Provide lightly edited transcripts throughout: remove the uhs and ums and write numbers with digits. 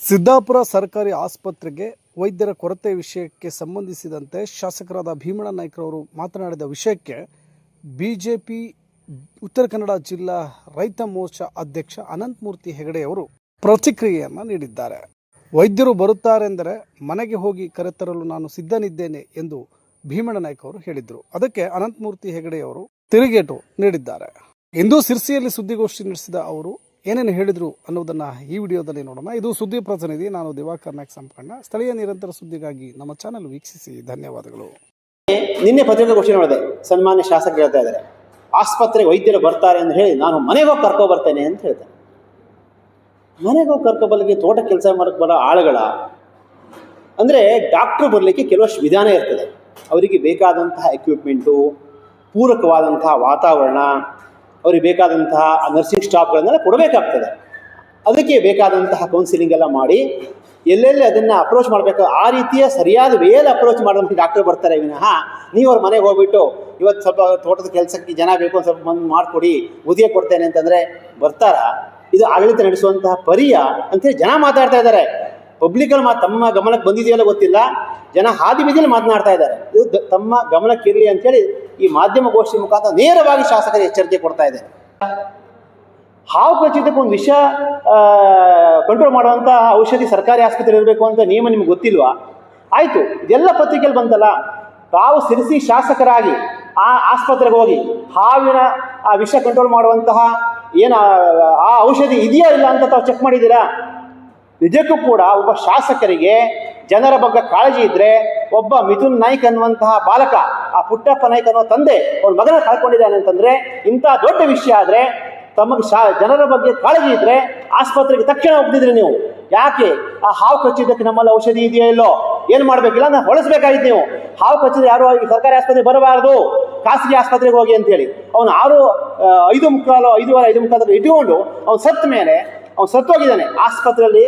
ಸಿದ್ದಾಪುರ ಸರ್ಕಾರಿ ಆಸ್ಪತ್ರೆಗೆ ವೈದ್ಯರ ಕೊರತೆ ವಿಷಯಕ್ಕೆ ಸಂಬಂಧಿಸಿದಂತೆ ಶಾಸಕರಾದ ಭೀಮಣ್ಣ ನಾಯ್ಕರವರು ಮಾತನಾಡಿದ ವಿಷಯಕ್ಕೆ ಬಿಜೆಪಿ ಉತ್ತರ ಕನ್ನಡ ಜಿಲ್ಲಾ ರೈತ ಮೋರ್ಚಾ ಅಧ್ಯಕ್ಷ ಅನಂತಮೂರ್ತಿ ಹೆಗಡೆಯವರು ಪ್ರತಿಕ್ರಿಯೆಯನ್ನು ನೀಡಿದ್ದಾರೆ. ವೈದ್ಯರು ಬರುತ್ತಾರೆಂದರೆ ಮನೆಗೆ ಹೋಗಿ ಕರೆತರಲು ನಾನು ಸಿದ್ಧನಿದ್ದೇನೆ ಎಂದು ಭೀಮಣ್ಣ ನಾಯ್ಕ ಅವರು ಹೇಳಿದರು. ಅದಕ್ಕೆ ಅನಂತಮೂರ್ತಿ ಹೆಗಡೆಯವರು ತಿರುಗೇಟು ನೀಡಿದ್ದಾರೆ. ಇಂದು ಸಿರ್ಸಿಯಲ್ಲಿ ಸುದ್ದಿಗೋಷ್ಠಿ ನಡೆಸಿದ ಅವರು ಏನೇನು ಹೇಳಿದರು ಅನ್ನೋದನ್ನು ಈ ವಿಡಿಯೋದಲ್ಲಿ ನೋಡೋಣ. ಇದು ಸುದ್ದಿ ಪ್ರತಿನಿಧಿ, ನಾನು ದಿವಾಕರ್ ನಾಯ್ಕ ಸಂಪಣ್ಣ. ಸ್ಥಳೀಯ ನಿರಂತರ ಸುದ್ದಿಗಾಗಿ ನಮ್ಮ ಚಾನೆಲ್ ವೀಕ್ಷಿಸಿ. ಧನ್ಯವಾದಗಳು. ನಿನ್ನೆ ಪತ್ರಿಕಾಗೋಷ್ಠಿ ನೋಡಿದೆ, ಸನ್ಮಾನ್ಯ ಶಾಸಕರು ಹೇಳ್ತಾ ಇದ್ದಾರೆ ಆಸ್ಪತ್ರೆಗೆ ವೈದ್ಯರು ಬರ್ತಾರೆ ಅಂತ ಹೇಳಿ ನಾನು ಮನೆಗೆ ಹೋಗಿ ಕರ್ಕೊ ಬರ್ತೇನೆ ಅಂತ ಹೇಳ್ತೇನೆ. ಮನೆಗೆ ಹೋಗಿ ಕರ್ಕೊಬರ್ಲಿಕ್ಕೆ ತೋಟ ಕೆಲಸ ಮಾಡಕ್ಕೆ ಬರೋ ಆಳುಗಳ ಅಂದರೆ ಡಾಕ್ಟ್ರು ಬರಲಿಕ್ಕೆ ಕೆಲವಷ್ಟು ವಿಧಾನ ಇರ್ತದೆ. ಅವರಿಗೆ ಬೇಕಾದಂತಹ ಎಕ್ವಿಪ್ಮೆಂಟು, ಪೂರಕವಾದಂತಹ ವಾತಾವರಣ, ಅವ್ರಿಗೆ ಬೇಕಾದಂತಹ ನರ್ಸಿಂಗ್ ಸ್ಟಾಫ್ಗಳನ್ನೆಲ್ಲ ಕೊಡಬೇಕಾಗ್ತದೆ. ಅದಕ್ಕೆ ಬೇಕಾದಂತಹ ಕೌನ್ಸಿಲಿಂಗ್ ಎಲ್ಲ ಮಾಡಿ ಎಲ್ಲೆಲ್ಲಿ ಅದನ್ನು ಅಪ್ರೋಚ್ ಮಾಡಬೇಕು ಆ ರೀತಿಯ ಸರಿಯಾದ ವೇಯಲ್ಲಿ ಅಪ್ರೋಚ್ ಮಾಡಿದಂಥ ಡಾಕ್ಟರ್ ಬರ್ತಾರೆ ವಿನಃ ನೀವು ಅವ್ರ ಮನೆಗೆ ಹೋಗ್ಬಿಟ್ಟು ಇವತ್ತು ಸ್ವಲ್ಪ ತೋಟದ ಕೆಲಸಕ್ಕೆ ಜನ ಬೇಕು, ಸ್ವಲ್ಪ ಬಂದು ಮಾಡಿಕೊಡಿ, ಉದ್ಯೋಗ ಕೊಡ್ತೇನೆ ಅಂತಂದರೆ ಬರ್ತಾರ? ಇದು ಆಡಳಿತ ನಡೆಸುವಂತಹ ಪರಿಯ ಅಂತೇಳಿ ಜನ ಮಾತಾಡ್ತಾ ಇದ್ದಾರೆ. ಪಬ್ಲಿಕಲ್ಲಿ ತಮ್ಮ ಗಮನಕ್ಕೆ ಬಂದಿದೆಯಲ್ಲ ಗೊತ್ತಿಲ್ಲ, ಜನ ಹಾದಿ ಬೀದಿಯಲ್ಲಿ ಮಾತನಾಡ್ತಾ ಇದ್ದಾರೆ. ಇದು ತಮ್ಮ ಗಮನಕ್ಕಿರಲಿ ಅಂತೇಳಿ ಈ ಮಾಧ್ಯಮಗೋಷ್ಠಿ ಮುಖಾಂತರ ನೇರವಾಗಿ ಶಾಸಕರಿಗೆ ಎಚ್ಚರಿಕೆ ಕೊಡ್ತಾ ಇದೆ. ಹಾವು ಕಚ್ಚಿದ್ದಕ್ಕೆ ಒಂದು ವಿಷ ಕಂಟ್ರೋಲ್ ಮಾಡುವಂಥ ಔಷಧಿ ಸರ್ಕಾರಿ ಆಸ್ಪತ್ರೆ ಇರಬೇಕು ಅಂತ ನಿಯಮ ನಿಮ್ಗೆ ಗೊತ್ತಿಲ್ವಾ? ಆಯಿತು, ಇದೆಲ್ಲ ಪತ್ರಿಕೆಯಲ್ಲಿ ಬಂತಲ್ಲ. ತಾವು ಸಿರಿಸಿ ಶಾಸಕರಾಗಿ ಆ ಆಸ್ಪತ್ರೆಗೆ ಹೋಗಿ ಹಾವಿನ ಆ ವಿಷ ಕಂಟ್ರೋಲ್ ಮಾಡುವಂತಹ ಏನು ಆ ಔಷಧಿ ಇದೆಯಾ ಇಲ್ಲ ಅಂತ ತಾವು ಚೆಕ್ ಮಾಡಿದ್ದೀರಾ? ನಿಜಕ್ಕೂ ಕೂಡ ಒಬ್ಬ ಶಾಸಕರಿಗೆ ಜನರ ಬಗ್ಗೆ ಕಾಳಜಿ ಇದ್ದರೆ, ಒಬ್ಬ ಮಿಥುನ್ ನಾಯ್ಕ್ ಅನ್ನುವಂತಹ ಬಾಲಕ, ಆ ಪುಟ್ಟಪ್ಪ ನಾಯ್ಕ್ ಅನ್ನೋ ತಂದೆ ಅವ್ರ ಮಗನ ಕಳ್ಕೊಂಡಿದ್ದಾನೆ ಅಂತಂದರೆ, ಇಂಥ ದೊಡ್ಡ ವಿಷಯ ಆದರೆ ತಮಗೆ ಜನರ ಬಗ್ಗೆ ಕಾಳಜಿ ಇದ್ದರೆ ಆಸ್ಪತ್ರೆಗೆ ತಕ್ಷಣ ಹೋಗ್ತಿದ್ರಿ ನೀವು. ಯಾಕೆ ಆ ಹಾವು ಕಚ್ಚಿದ್ದಕ್ಕೆ ನಮ್ಮಲ್ಲಿ ಔಷಧಿ ಇದೆಯೋ ಇಲ್ಲೋ ಏನು ಮಾಡಬೇಕಿಲ್ಲ ನಾನು ಹೊಳಿಸ್ಬೇಕಾಗಿತ್ತು. ನೀವು ಹಾವು ಕಚ್ಚಿದ್ರೆ ಯಾರು ಸರ್ಕಾರಿ ಆಸ್ಪತ್ರೆಗೆ ಬರಬಾರ್ದು, ಖಾಸಗಿ ಆಸ್ಪತ್ರೆಗೆ ಹೋಗಿ ಅಂತೇಳಿ ಅವನು 5:45 ಇಟ್ಕೊಂಡು ಅವ್ನು ಸತ್ತ ಮೇಲೆ ಅವ್ನು ಸತ್ತೋಗಿದ್ದಾನೆ ಆಸ್ಪತ್ರೆಯಲ್ಲಿ.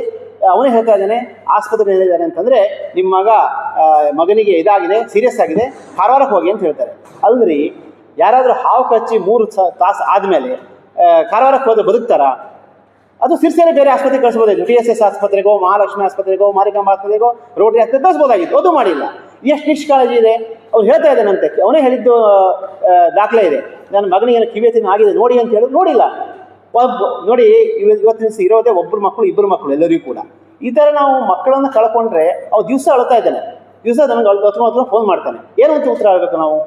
ಅವನೇ ಹೇಳ್ತಾ ಇದ್ದಾನೆ, ಆಸ್ಪತ್ರೆ ಹೇಳಿದ್ದಾನೆ ಅಂತಂದರೆ ನಿಮ್ಮ ಮಗನಿಗೆ ಇದಾಗಿದೆ, ಸೀರಿಯಸ್ ಆಗಿದೆ, ಕಾರವಾರಕ್ಕೆ ಹೋಗಿ ಅಂತ ಹೇಳ್ತಾರೆ. ಅಲ್ರಿ, ಯಾರಾದರೂ ಹಾವು ಕಚ್ಚಿ 3 ತಾಸು ಆದಮೇಲೆ ಕಾರವಾರಕ್ಕೆ ಹೋದ್ರೆ ಬದುಕ್ತಾರಾ? ಅದು ಸಿರ್ಸಿಯಲ್ಲಿ ಬೇರೆ ಆಸ್ಪತ್ರೆಗೆ ಕಳಿಸ್ಬೋದಾಗಿತ್ತು. TSS ಆಸ್ಪತ್ರೆಗೋ, ಮಹಾಲಕ್ಷ್ಮಿ ಆಸ್ಪತ್ರೆಗೋ, ಮಾರಿಕಾಂಬ ಆಸ್ಪತ್ರೆಗೋ, ರೋಟರಿ ಆಸ್ಪತ್ರೆ ಕಳಿಸ್ಬೋದಾಗಿತ್ತು. ಅದು ಮಾಡಿಲ್ಲ. ಎಷ್ಟು ನಿಷ್ಕಾಳಜಿ ಇದೆ. ಅವ್ರು ಹೇಳ್ತಾ ಇದ್ದಾನಂತೆ, ಅವನೇ ಹೇಳಿದ್ದು ದಾಖಲೆ ಇದೆ, ನನ್ನ ಮಗನಿಗೆ ಏನು ಕಿವಿ ಆಗಿದೆ ನೋಡಿ ಅಂತ ಹೇಳಿದ್ರು. ನೋಡಿಲ್ಲ. ನೋಡಿ, ಇವತ್ತಿನ ಇರೋದೇ ಒಬ್ಬರು ಮಕ್ಕಳು, 2 ಮಕ್ಕಳು ಎಲ್ಲರಿಗೂ ಕೂಡ. ಈ ಥರ ನಾವು ಮಕ್ಕಳನ್ನು ಕಳ್ಕೊಂಡ್ರೆ ಅವ್ರು ದಿವಸ ಅಳ್ತಾ ಇದ್ದಾನೆ, ದಿವಸ ನನಗೆ ಹತ್ರ ಫೋನ್ ಮಾಡ್ತಾನೆ. ಏನು ಅಂತ ಉತ್ತರ ಆಗಬೇಕು ನಾವು?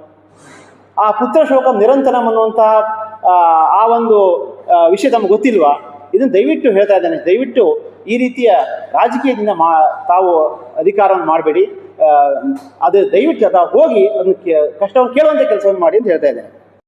ಆ ಪುತ್ರ ಶೋಕ ನಿರಂತರಂ ಅನ್ನುವಂಥ ಆ ಒಂದು ವಿಷಯ ತಮಗೆ ಗೊತ್ತಿಲ್ವಾ? ಇದನ್ನು ದಯವಿಟ್ಟು ಹೇಳ್ತಾ ಇದ್ದಾನೆ. ದಯವಿಟ್ಟು ಈ ರೀತಿಯ ರಾಜಕೀಯದಿಂದ ತಾವು ಅಧಿಕಾರವನ್ನು ಮಾಡಬೇಡಿ. ಅದು ದಯವಿಟ್ಟು ತಾವು ಹೋಗಿ ಅದನ್ನು ಕಷ್ಟವನ್ನು ಕೇಳುವಂಥ ಕೆಲಸವನ್ನು ಮಾಡಿ ಅಂತ ಹೇಳ್ತಾ ಇದ್ದೇನೆ.